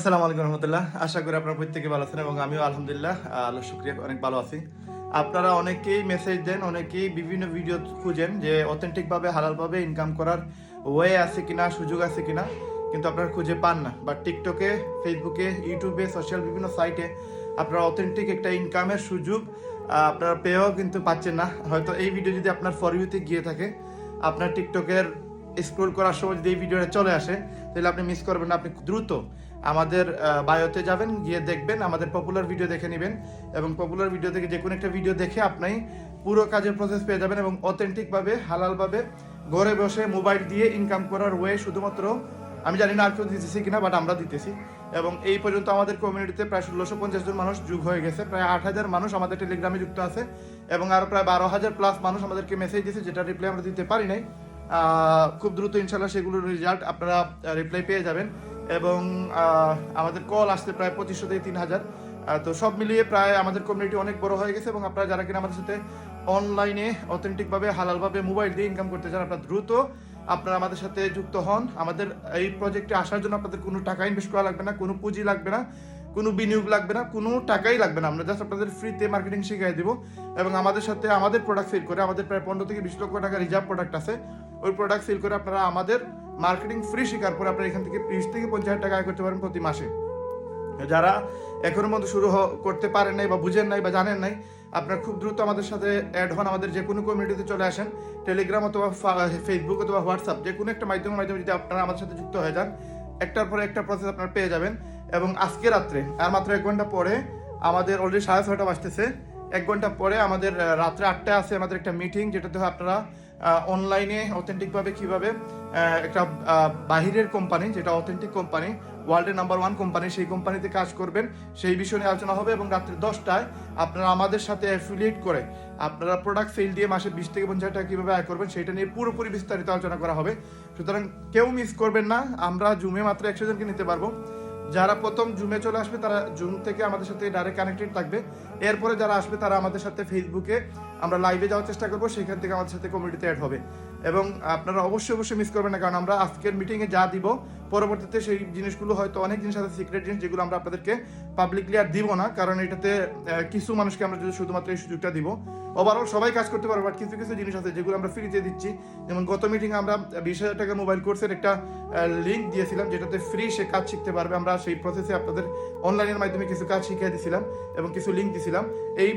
আসসালামু আলাইকুম রহমতুল্লাহ। আশা করি আপনারা প্রত্যেকে ভালো আছেন এবং আমিও আলহামদুলিল্লাহ আল্লাহর শুকরিয়া অনেক ভালো আছি। আপনারা অনেকেই মেসেজ দেন, অনেকেই বিভিন্ন ভিডিও খুঁজেন যে অথেন্টিকভাবে হালালভাবে ইনকাম করার ওয়ে আছে কিনা, সুযোগ আছে কিনা, কিন্তু আপনারা খুঁজে পান না। বা টিকটকে, ফেসবুকে, ইউটিউবে, সোশ্যাল বিভিন্ন সাইটে আপনারা অথেন্টিক একটা ইনকামের সুযোগ আপনারা পেয়েও কিন্তু পাচ্ছেন না। হয়তো এই ভিডিও যদি আপনার ফর ইউতে গিয়ে থাকে, আপনার টিকটকের স্ক্রোল করার সময় যদি এই ভিডিওটা চলে আসে, তাহলে আপনি মিস করবেন না। আপনি দ্রুত আমাদের বায়োতে যাবেন, গিয়ে দেখবেন, আমাদের পপুলার ভিডিও দেখে নেবেন এবং পপুলার ভিডিও থেকে যে কোনো একটা ভিডিও দেখে আপনি পুরো কাজের প্রসেস পেয়ে যাবেন এবং অথেন্টিকভাবে হালালভাবে ঘরে বসে মোবাইল দিয়ে ইনকাম করার ওয়ে শুধুমাত্র আমি জানি না আর কেউ দিতেছি কিনা, বাট আমরা দিতেছি। এবং এই পর্যন্ত আমাদের কমিউনিটিতে প্রায় 1650 জন মানুষ যুগ হয়ে গেছে, প্রায় 8000 মানুষ আমাদের টেলিগ্রামে যুক্ত আছে এবং আরও প্রায় 12,000 প্লাস মানুষ আমাদেরকে মেসেজ দিয়েছে, যেটা রিপ্লাই আমরা দিতে পারি নাই। খুব দ্রুত ইনশাল্লাহ সেগুলোর রেজাল্ট আপনারা রিপ্লাই পেয়ে যাবেন এবং আমাদের কল আসছে প্রায় 2500 থেকে 3000। তো সব মিলিয়ে প্রায় আমাদের কমিউনিটি অনেক বড় হয়ে গেছে এবং আপনারা যারা কিনা আমাদের সাথে অনলাইনে অথেন্টিকভাবে হালালভাবে মোবাইল দিয়ে ইনকাম করতে চান, আপনারা দ্রুত আপনারা আমাদের সাথে যুক্ত হন। আমাদের এই প্রজেক্টে আসার জন্য আপনাদের কোনো টাকা ইনভেস্ট করা লাগবে না, কোনো পুঁজি লাগবে না, কোনো বিনিয়োগ লাগবে না, কোনো টাকাই লাগবে না। আমরা জাস্ট আপনাদের ফ্রিতে মার্কেটিং শিখিয়ে দেবো এবং আমাদের সাথে আমাদের প্রোডাক্ট সেল করে, আমাদের প্রায় 15 থেকে 20 লক্ষ টাকা রিজার্ভ প্রোডাক্ট আছে, ওই প্রোডাক্ট সেল করে আপনারা আমাদের মার্কেটিং ফ্রি শেখার পরে আপনারা এখান থেকে 30 থেকে 50,000 টাকা আয় করতে পারেন প্রতি মাসে। যারা এখনো মতো শুরু করতে পারেন নাই বা বুঝেন নাই বা জানেন নাই, আপনারা খুব দ্রুত আমাদের সাথে অ্যাড হন। আমাদের যে কোনো কমিউনিটিতে চলে আসেন, টেলিগ্রাম অথবা ফেসবুক অথবা হোয়াটসঅ্যাপ যে কোনো একটা মাধ্যমে যদি আপনারা আমাদের সাথে যুক্ত হয়ে যান, একটার পরে একটা প্রসেস আপনারা পেয়ে যাবেন। এবং আজকে রাত্রে আর মাত্র 1 ঘন্টা পরে, আমাদের অলরেডি 6:30 বাজতেছে, 1 ঘন্টা পরে আমাদের রাত্রে 8টায় আছে আমাদের একটা মিটিং, যেটাতে আপনারা অনলাইনে অথেন্টিকভাবে কীভাবে একটা বাহিরের কোম্পানি, যেটা অথেন্টিক কোম্পানি, ওয়ার্ল্ডের নাম্বার 1 কোম্পানি, সেই কোম্পানিতে কাজ করবেন সেই বিষয় নিয়ে আলোচনা হবে। এবং রাত্রে 10টায় আপনারা আমাদের সাথে অ্যাফিলিয়েট করে আপনারা প্রোডাক্ট সেল দিয়ে মাসে 20 থেকে 50 টাকা কীভাবে আয় করবেন সেটা নিয়ে পুরোপুরি বিস্তারিত আলোচনা করা হবে। সুতরাং কেউ মিস করবেন না। আমরা জুমে মাত্র 100 জনকে নিতে পারবো। যারা প্রথম জুমে চলে আসবে তারা জুম থেকে আমাদের সাথে ডাইরেক্ট কানেক্টেড থাকবে। এরপরে যারা আসবে তারা আমাদের সাথে ফেসবুকে আমরা লাইভে যাওয়ার চেষ্টা করবো, সেখান থেকে আমাদের সাথে কমিউনিটিতে অ্যাড হবে। এবং আপনারা অবশ্যই মিস করবেন না, কারণ আমরা আজকের মিটিংয়ে যা দিব পরবর্তীতে সেই জিনিসগুলো হয়তো অনেক জিনিস আছে, সিক্রেট জিনিস, যেগুলো আমরা আপনাদেরকে পাবলিকলি আর দিব না, কারণ এটাতে কিছু মানুষকে আমরা যদি শুধুমাত্র এই সুযোগটা দিব। ওভারঅল সবাই কাজ করতে পারবো, বাট কিছু কিছু জিনিস আছে যেগুলো আমরা ফ্রিতে দিচ্ছি। যেমন গত মিটিংয়ে আমরা 20,000 টাকা মোবাইল কোর্সের একটা লিঙ্ক দিয়েছিলাম, যেটাতে ফ্রি সে কাজ শিখতে পারবে। আমরা সেই প্রসেসে আপনাদের অনলাইনের মাধ্যমে কিছু কাজ শিখিয়ে দিয়েছিলাম এবং কিছু লিঙ্ক দিয়েছিলাম। এই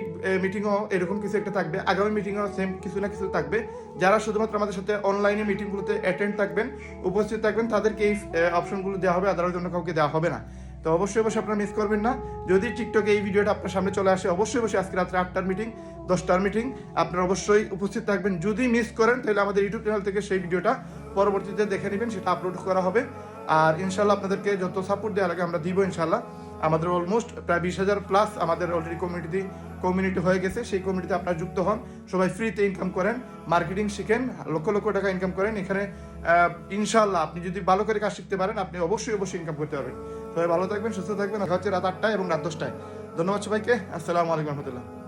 মিটিংও এরকম কিছু একটা থাকবে, আগামী মিটিংও সেম কিছু না কিছু থাকবে। যারা শুধুমাত্র আমাদের সাথে অনলাইনে মিটিংগুলোতে অ্যাটেন্ড থাকবেন, উপস্থিত থাকবেন, তাদেরকে এই অপশনগুলো দেওয়া হবে, আদারওয়াইজ অন্য কাউকে দেওয়া হবে না। তো অবশ্যই আপনারা মিস করবেন না। যদি টিকটকে এই ভিডিওটা আপনার সামনে চলে আসে, অবশ্যই আজকে রাত্রে 8টার মিটিং, 10টার মিটিং, আপনারা অবশ্যই উপস্থিত থাকবেন। যদি মিস করেন তাহলে আমাদের ইউটিউব চ্যানেল থেকে সেই ভিডিওটা পরবর্তীতে দেখে নেবেন, সেটা আপলোড করা হবে। আর ইনশাল্লাহ আপনাদেরকে যত সাপোর্ট দেওয়া লাগে আমরা দিব ইনশাল্লাহ। আমাদের অলমোস্ট প্রায় 20,000 প্লাস আমাদের অলরেডি কমিউনিটি হয়ে গেছে। সেই কমিউনিটিতে আপনারা যুক্ত হন, সবাই ফ্রিতে ইনকাম করেন, মার্কেটিং শিখেন, লক্ষ লক্ষ টাকা ইনকাম করেন। এখানে ইনশাল্লাহ আপনি যদি ভালো করে কাজ শিখতে পারেন, আপনি অবশ্যই ইনকাম করতে পারবেন। সবাই ভালো থাকবেন, সুস্থ থাকবেন। হচ্ছে রাত 8টায় এবং রাত 10টায়। ধন্যবাদ সবাইকে। আসসালামু আলাইকুম রহমতুল্লাহ।